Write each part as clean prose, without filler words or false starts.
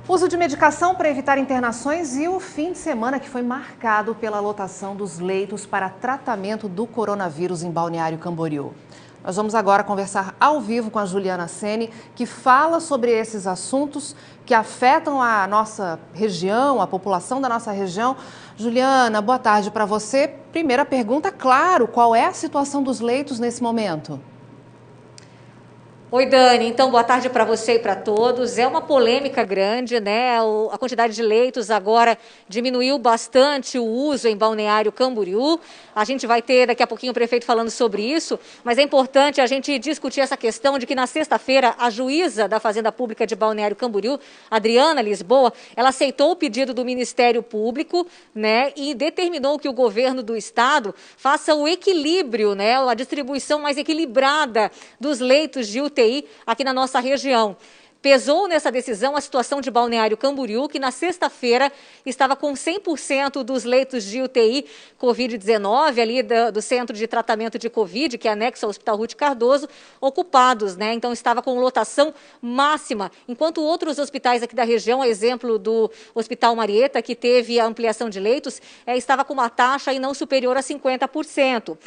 Uso de medicação para evitar internações e o fim de semana que foi marcado pela lotação dos leitos para tratamento do coronavírus em Balneário Camboriú. Nós vamos agora conversar ao vivo com a Juliana Sene, que fala sobre esses assuntos que afetam a nossa região, a população da nossa região. Juliana, boa tarde para você. Primeira pergunta, claro, qual é a situação dos leitos nesse momento? Oi, Dani. Então, boa tarde para você e para todos. É uma polêmica grande, né? A quantidade de leitos agora diminuiu bastante o uso em Balneário Camboriú. A gente vai ter daqui a pouquinho o prefeito falando sobre isso, mas é importante a gente discutir essa questão de que na sexta-feira a juíza da Fazenda Pública de Balneário Camboriú, Adriana Lisboa, ela aceitou o pedido do Ministério Público, né, e determinou que o governo do estado faça o equilíbrio, né, a distribuição mais equilibrada dos leitos de UTI aqui na nossa região. Pesou nessa decisão a situação de Balneário Camboriú, que na sexta-feira estava com 100% dos leitos de UTI Covid-19, ali do Centro de Tratamento de Covid, que é anexo ao Hospital Ruth Cardoso, ocupados, né? Então estava com lotação máxima, enquanto outros hospitais aqui da região, exemplo do Hospital Marieta, que teve a ampliação de leitos, estava com uma taxa aí não superior a 50%.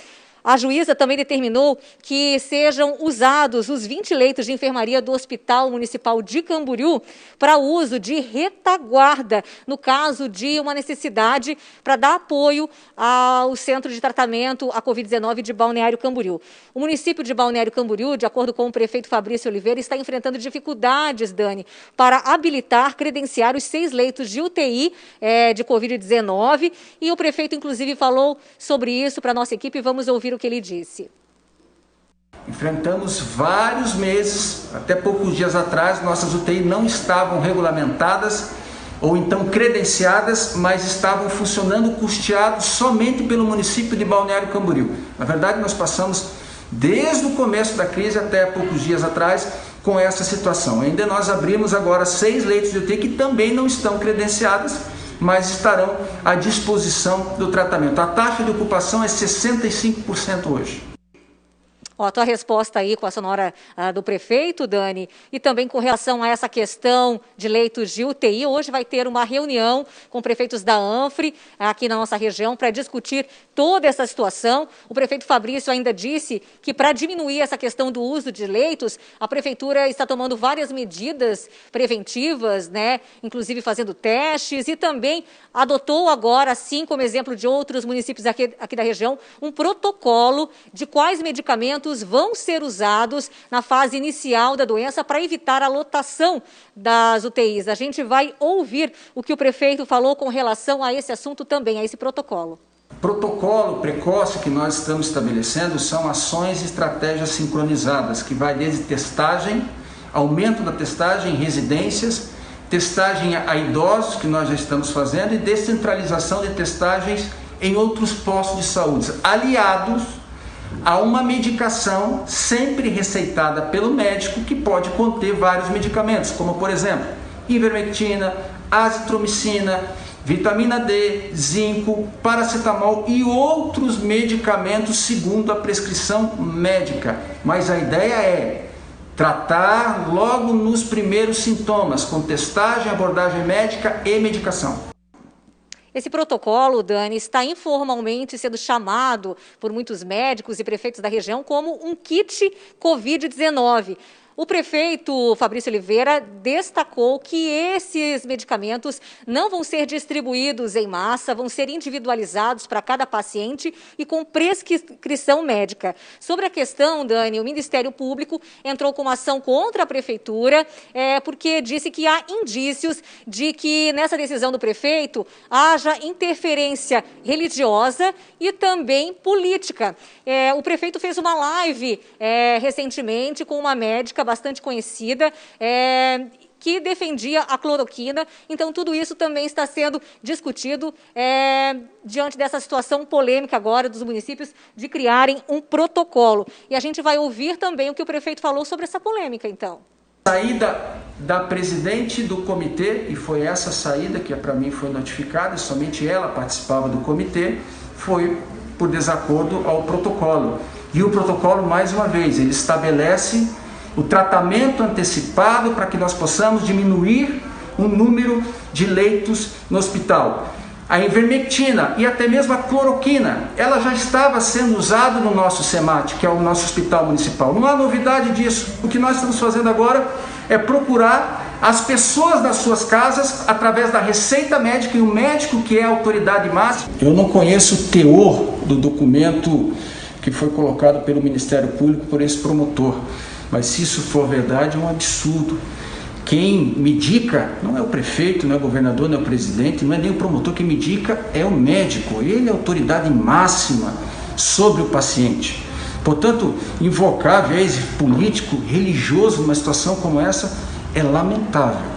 A juíza também determinou que sejam usados os 20 leitos de enfermaria do Hospital Municipal de Camboriú para uso de retaguarda, no caso de uma necessidade para dar apoio ao Centro de Tratamento à Covid-19 de Balneário Camboriú. O município de Balneário Camboriú, de acordo com o prefeito Fabrício Oliveira, está enfrentando dificuldades, Dani, para habilitar, credenciar os 6 leitos de UTI de Covid-19, e o prefeito, inclusive, falou sobre isso para a nossa equipe. Vamos ouvir o que ele disse. Enfrentamos vários meses, até poucos dias atrás, nossas UTI não estavam regulamentadas ou então credenciadas, mas estavam funcionando custeados somente pelo município de Balneário Camboriú. Na verdade, nós passamos desde o começo da crise até poucos dias atrás com essa situação. Ainda nós abrimos agora 6 leitos de UTI que também não estão credenciadas, mas estarão à disposição do tratamento. A taxa de ocupação é 65% hoje. A tua resposta aí com a sonora do prefeito, Dani, e também com relação a essa questão de leitos de UTI. Hoje vai ter uma reunião com prefeitos da ANFRE aqui na nossa região para discutir toda essa situação. O prefeito Fabrício ainda disse que para diminuir essa questão do uso de leitos, a prefeitura está tomando várias medidas preventivas, né, inclusive fazendo testes, e também adotou agora, assim como exemplo de outros municípios aqui da região, um protocolo de quais medicamentos vão ser usados na fase inicial da doença para evitar a lotação das UTIs. A gente vai ouvir o que o prefeito falou com relação a esse assunto também, a esse protocolo. O protocolo precoce que nós estamos estabelecendo são ações e estratégias sincronizadas, que vai desde testagem, aumento da testagem em residências, testagem a idosos, que nós já estamos fazendo, e descentralização de testagens em outros postos de saúde, aliados a uma medicação sempre receitada pelo médico, que pode conter vários medicamentos, como por exemplo, ivermectina, azitromicina, vitamina D, zinco, paracetamol e outros medicamentos segundo a prescrição médica. Mas a ideia é tratar logo nos primeiros sintomas, com testagem, abordagem médica e medicação. Esse protocolo, Dani, está informalmente sendo chamado por muitos médicos e prefeitos da região como um kit Covid-19. O prefeito Fabrício Oliveira destacou que esses medicamentos não vão ser distribuídos em massa, vão ser individualizados para cada paciente e com prescrição médica. Sobre a questão, Dani, o Ministério Público entrou com uma ação contra a prefeitura, porque disse que há indícios de que nessa decisão do prefeito haja interferência religiosa e também política. O prefeito fez uma live recentemente com uma médica bastante conhecida, que defendia a cloroquina. Então, tudo isso também está sendo discutido diante dessa situação polêmica agora dos municípios de criarem um protocolo. E a gente vai ouvir também o que o prefeito falou sobre essa polêmica, então. Saída da presidente do comitê, e foi essa saída que para mim foi notificada, e somente ela participava do comitê, foi por desacordo ao protocolo. E o protocolo, mais uma vez, ele estabelece o tratamento antecipado para que nós possamos diminuir um número de leitos no hospital. A ivermectina e até mesmo a cloroquina, ela já estava sendo usada no nosso SEMAT, que é o nosso hospital municipal. Não há novidade disso. O que nós estamos fazendo agora é procurar as pessoas das suas casas através da receita médica e o médico que é a autoridade máxima. Eu não conheço o teor do documento que foi colocado pelo Ministério Público por esse promotor, mas se isso for verdade é um absurdo. Quem medica não é o prefeito, não é o governador, não é o presidente, não é nem o promotor. Quem medica é o médico. Ele é a autoridade máxima sobre o paciente. Portanto, invocar viés político, religioso numa situação como essa é lamentável.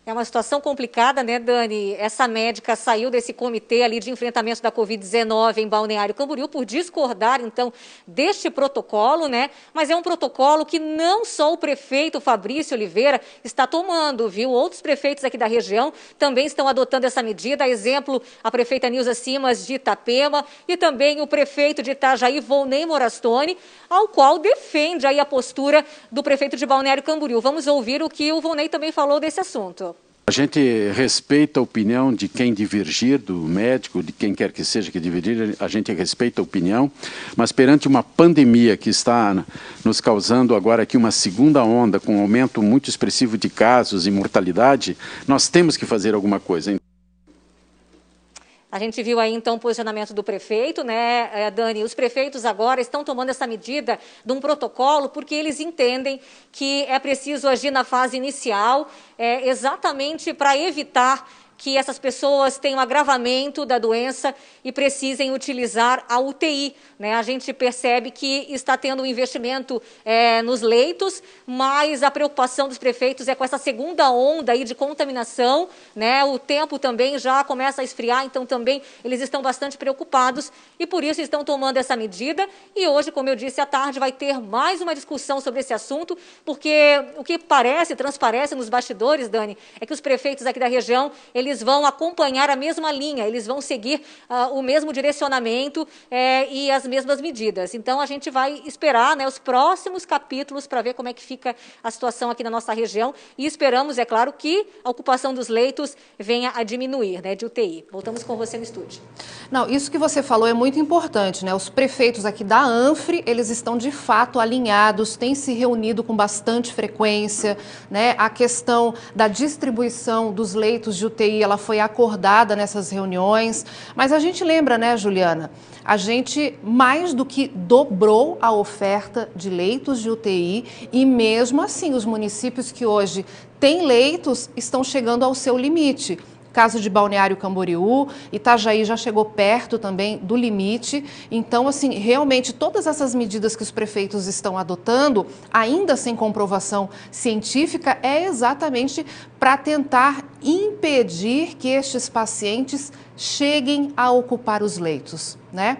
É uma situação complicada, né, Dani? Essa médica saiu desse comitê ali de enfrentamento da Covid-19 em Balneário Camboriú por discordar, então, deste protocolo, né? Mas é um protocolo que não só o prefeito Fabrício Oliveira está tomando, viu? Outros prefeitos aqui da região também estão adotando essa medida. A exemplo, a prefeita Nilza Simas de Itapema e também o prefeito de Itajaí, Volney Morastone, ao qual defende aí a postura do prefeito de Balneário Camboriú. Vamos ouvir o que o Volney também falou desse assunto. A gente respeita a opinião de quem divergir, do médico, de quem quer que seja que divergir, a gente respeita a opinião, mas perante uma pandemia que está nos causando agora aqui uma segunda onda, com um aumento muito expressivo de casos e mortalidade, nós temos que fazer alguma coisa. A gente viu aí, então, o posicionamento do prefeito, né, Dani? Os prefeitos agora estão tomando essa medida de um protocolo porque eles entendem que é preciso agir na fase inicial, exatamente para evitar que essas pessoas tenham agravamento da doença e precisem utilizar a UTI, né? A gente percebe que está tendo um investimento nos leitos, mas a preocupação dos prefeitos é com essa segunda onda aí de contaminação, né? O tempo também já começa a esfriar, então também eles estão bastante preocupados e por isso estão tomando essa medida. E hoje, como eu disse, à tarde vai ter mais uma discussão sobre esse assunto, porque o que transparece nos bastidores, Dani, é que os prefeitos aqui da região, eles vão acompanhar a mesma linha, eles vão seguir o mesmo direcionamento e as mesmas medidas. Então, a gente vai esperar, né, os próximos capítulos para ver como é que fica a situação aqui na nossa região e esperamos, é claro, que a ocupação dos leitos venha a diminuir, né, de UTI. Voltamos com você no estúdio. Não, isso que você falou é muito importante, né? Os prefeitos aqui da ANFRE, eles estão de fato alinhados, têm se reunido com bastante frequência, né? A questão da distribuição dos leitos de UTI, ela foi acordada nessas reuniões, mas a gente lembra, né, Juliana? A gente mais do que dobrou a oferta de leitos de UTI e mesmo assim os municípios que hoje têm leitos estão chegando ao seu limite. Caso de Balneário Camboriú, Itajaí já chegou perto também do limite. Então, assim, realmente todas essas medidas que os prefeitos estão adotando, ainda sem comprovação científica, é exatamente para tentar impedir que estes pacientes cheguem a ocupar os leitos, né?